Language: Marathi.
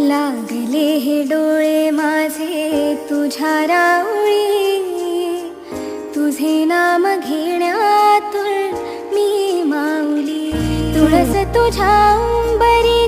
लागले हे डोळे माझे तुझ्या राऊळी, तुझे नाम घेण्यातून मी माऊली. तुळस तुझ्या उंबरी